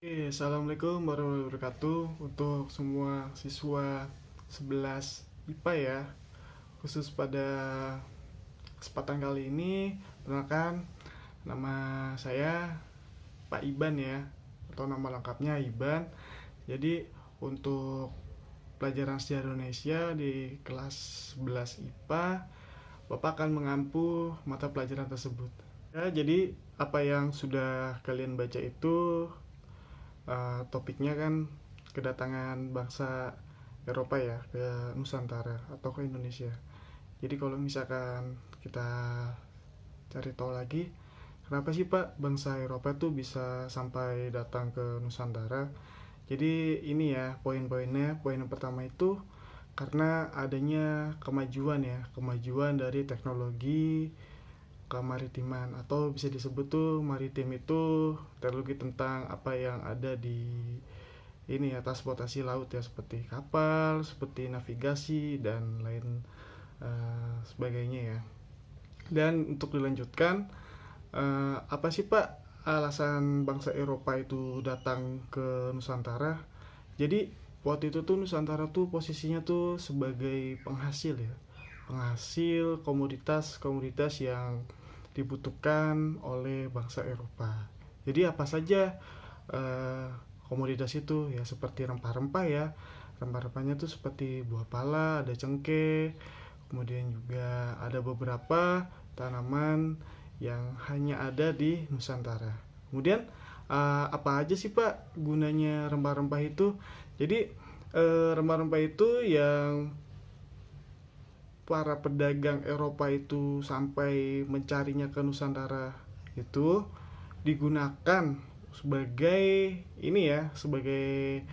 Assalamualaikum warahmatullahi wabarakatuh untuk semua siswa 11 IPA ya. Khusus pada kesempatan kali ini, perkenalkan nama saya Pak Iban ya, atau nama lengkapnya Iban. Jadi untuk pelajaran sejarah Indonesia di kelas 11 IPA, Bapak akan mengampu mata pelajaran tersebut. Ya, jadi apa yang sudah kalian baca itu topiknya kan kedatangan bangsa Eropa ya ke Nusantara atau ke Indonesia. Jadi kalau misalkan kita cari tahu lagi, kenapa sih Pak bangsa Eropa tuh bisa sampai datang ke Nusantara? Jadi ini ya poin-poinnya. Poin yang pertama itu karena adanya kemajuan ya, kemajuan dari teknologi kemaritiman, atau bisa disebut tuh maritim itu teknologi tentang apa yang ada di ini ya, transportasi laut ya, seperti kapal, seperti navigasi dan lain sebagainya ya. Dan untuk dilanjutkan, apa sih Pak alasan bangsa Eropa itu datang ke Nusantara? Jadi waktu itu tuh Nusantara tuh posisinya tuh sebagai penghasil ya, penghasil komoditas-komoditas yang dibutuhkan oleh bangsa Eropa. Jadi apa saja eh, komoditas itu ya, seperti rempah-rempah ya. Rempah-rempahnya tuh seperti buah pala, ada cengkeh, kemudian juga ada beberapa tanaman yang hanya ada di Nusantara. Kemudian apa aja sih Pak gunanya rempah-rempah itu? Jadi rempah-rempah itu yang para pedagang Eropa itu sampai mencarinya ke Nusantara itu digunakan sebagai ini ya, sebagai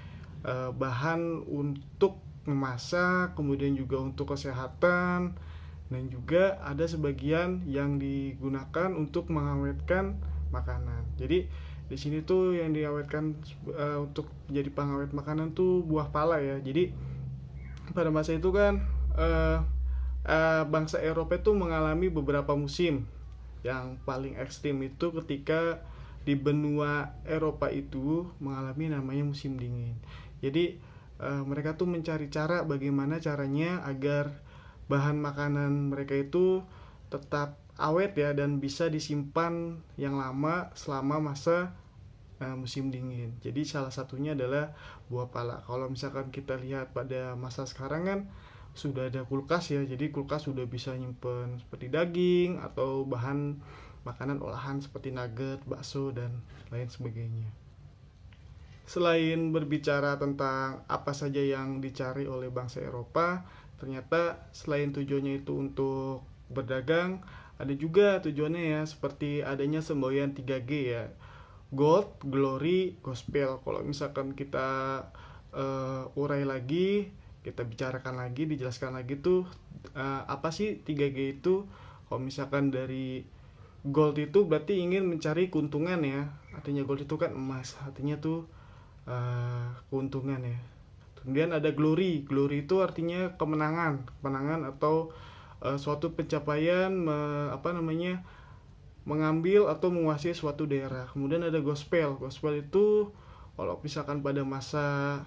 bahan untuk memasak, kemudian juga untuk kesehatan, dan juga ada sebagian yang digunakan untuk mengawetkan makanan. Jadi di sini tuh yang diawetkan untuk menjadi pengawet makanan tuh buah pala ya. Jadi pada masa itu kan bangsa Eropa itu mengalami beberapa musim. Yang paling ekstrim itu ketika di benua Eropa itu mengalami namanya musim dingin. Jadi mereka tuh mencari cara bagaimana caranya agar bahan makanan mereka itu tetap awet ya, dan bisa disimpan yang lama selama masa musim dingin. Jadi salah satunya adalah buah pala. Kalau misalkan kita lihat pada masa sekarang kan sudah ada kulkas ya, jadi kulkas sudah bisa nyimpen seperti daging atau bahan makanan olahan seperti nugget, bakso, dan lain sebagainya. Selain berbicara tentang apa saja yang dicari oleh bangsa Eropa, ternyata selain tujuannya itu untuk berdagang, ada juga tujuannya ya, seperti adanya semboyan 3G ya. Gold, Glory, Gospel. Kalau misalkan kita urai lagi, kita bicarakan lagi, dijelaskan lagi tuh apa sih 3G itu? Kalau misalkan dari gold itu berarti ingin mencari keuntungan ya. Artinya gold itu kan emas, artinya tuh keuntungan ya. Kemudian ada glory. Glory itu artinya kemenangan, kemenangan atau suatu pencapaian apa namanya, mengambil atau menguasai suatu daerah. Kemudian ada gospel. Gospel itu kalau misalkan pada masa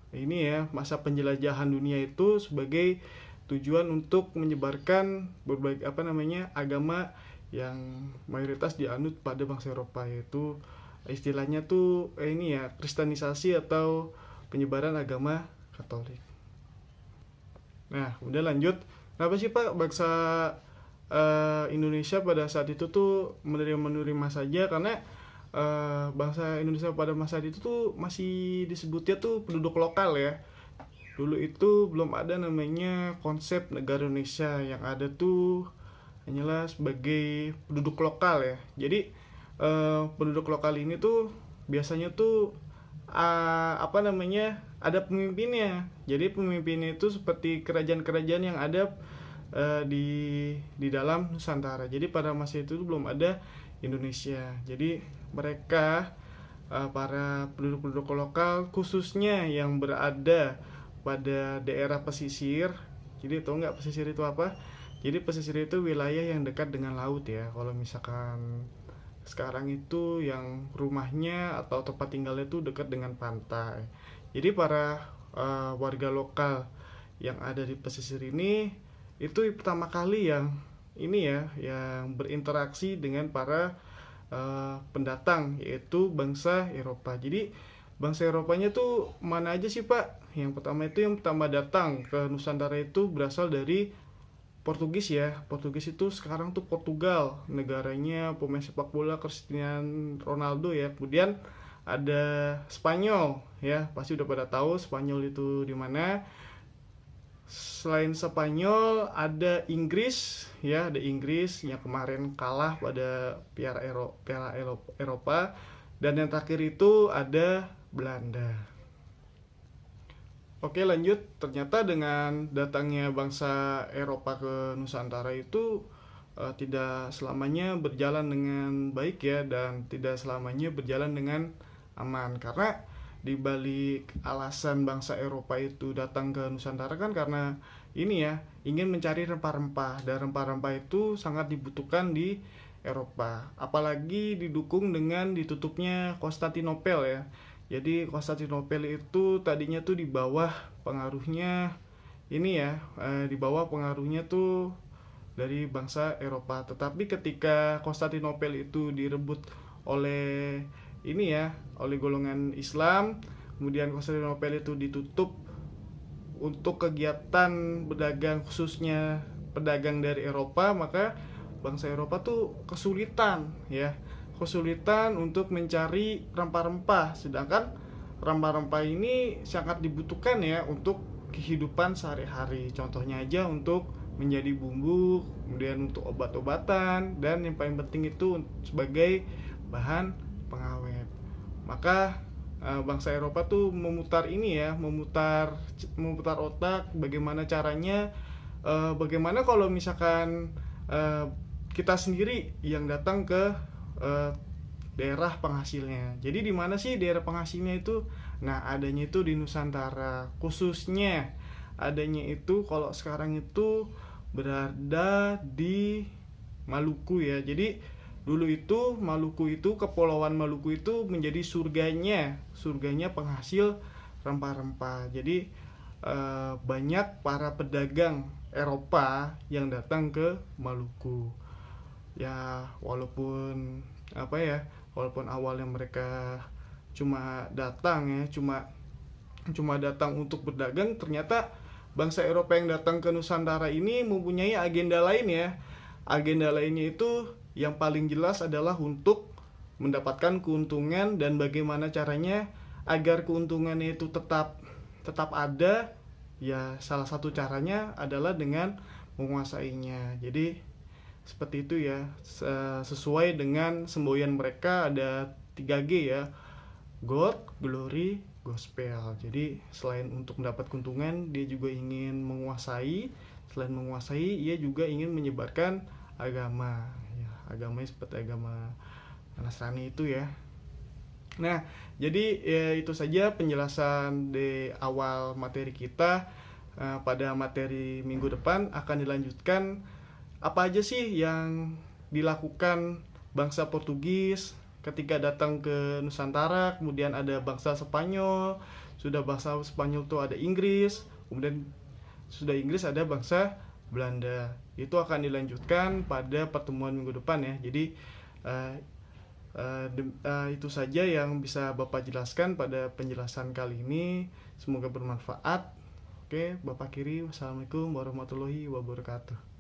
ini ya, masa penjelajahan dunia itu sebagai tujuan untuk menyebarkan berbagai apa namanya agama yang mayoritas dianut pada bangsa Eropa, yaitu istilahnya tuh ini ya, kristenisasi atau penyebaran agama Katolik. Nah, udah lanjut. Kenapa sih Pak bangsa Indonesia pada saat itu tuh menerima saja? Karena bangsa Indonesia pada masa itu tuh masih disebutnya tuh penduduk lokal ya. Dulu itu belum ada namanya konsep negara Indonesia, yang ada tuh hanyalah sebagai penduduk lokal ya. Jadi penduduk lokal ini tuh biasanya tuh apa namanya, ada pemimpinnya. Jadi pemimpinnya itu seperti kerajaan-kerajaan yang ada di dalam Nusantara. Jadi pada masa itu belum ada Indonesia. Jadi mereka para penduduk-penduduk lokal khususnya yang berada pada daerah pesisir. Jadi tahu nggak pesisir itu apa? Jadi pesisir itu wilayah yang dekat dengan laut ya. Kalau misalkan sekarang itu yang rumahnya atau tempat tinggalnya itu dekat dengan pantai. Jadi para warga lokal yang ada di pesisir ini itu pertama kali yang ini ya, yang berinteraksi dengan para pendatang, yaitu bangsa Eropa. Jadi bangsa Eropanya tuh mana aja sih Pak? Yang pertama datang ke Nusantara itu berasal dari Portugis ya. Portugis itu sekarang tuh Portugal, negaranya pemain sepak bola Cristiano Ronaldo ya. Kemudian ada Spanyol ya, pasti udah pada tahu Spanyol itu di mana. Selain Spanyol ada Inggris ya, ada Inggris yang kemarin kalah pada Piala Eropa, dan yang terakhir itu ada Belanda. Oke lanjut, ternyata dengan datangnya bangsa Eropa ke Nusantara itu tidak selamanya berjalan dengan baik ya, dan tidak selamanya berjalan dengan aman. Karena di balik alasan bangsa Eropa itu datang ke Nusantara kan karena ini ya, ingin mencari rempah-rempah, dan rempah-rempah itu sangat dibutuhkan di Eropa. Apalagi didukung dengan ditutupnya Konstantinopel ya. Jadi Konstantinopel itu tadinya tuh di bawah pengaruhnya ini ya, di bawah pengaruhnya tuh dari bangsa Eropa. Tetapi ketika Konstantinopel itu direbut oleh ini ya, oleh golongan Islam, kemudian Konstantinopel itu ditutup untuk kegiatan berdagang, khususnya pedagang dari Eropa, maka bangsa Eropa tuh kesulitan untuk mencari rempah-rempah, sedangkan rempah-rempah ini sangat dibutuhkan ya untuk kehidupan sehari-hari. Contohnya aja untuk menjadi bumbu, kemudian untuk obat-obatan, dan yang paling penting itu sebagai bahan pengawet. Maka bangsa Eropa tuh memutar otak bagaimana caranya, bagaimana kalau misalkan kita sendiri yang datang ke daerah penghasilnya. Jadi di mana sih daerah penghasilnya itu? Nah, adanya itu di Nusantara. Khususnya adanya itu kalau sekarang itu berada di Maluku ya. Jadi dulu itu Maluku itu, kepulauan Maluku itu menjadi surganya penghasil rempah-rempah. Jadi banyak para pedagang Eropa yang datang ke Maluku. Ya walaupun awalnya mereka cuma datang untuk berdagang, ternyata bangsa Eropa yang datang ke Nusantara ini mempunyai agenda lain ya. Agenda lainnya itu yang paling jelas adalah untuk mendapatkan keuntungan, dan bagaimana caranya agar keuntungannya itu tetap ada. Ya salah satu caranya adalah dengan menguasainya. Jadi seperti itu ya, sesuai dengan semboyan mereka ada 3G ya, God, Glory, Gospel. Jadi selain untuk mendapat keuntungan, dia juga ingin menguasai. Selain menguasai, ia juga ingin menyebarkan agama ya, agamanya seperti agama Nasrani itu ya. Nah, jadi ya, itu saja penjelasan di awal materi kita. Pada materi minggu depan akan dilanjutkan apa aja sih yang dilakukan bangsa Portugis ketika datang ke Nusantara. Kemudian ada bangsa Spanyol, sudah bangsa Spanyol tuh ada Inggris, kemudian sudah Inggris ada bangsa Belanda. Itu akan dilanjutkan pada pertemuan minggu depan ya. Jadi itu saja yang bisa Bapak jelaskan pada penjelasan kali ini. Semoga bermanfaat. Oke, Bapak Kiri, wassalamualaikum warahmatullahi wabarakatuh.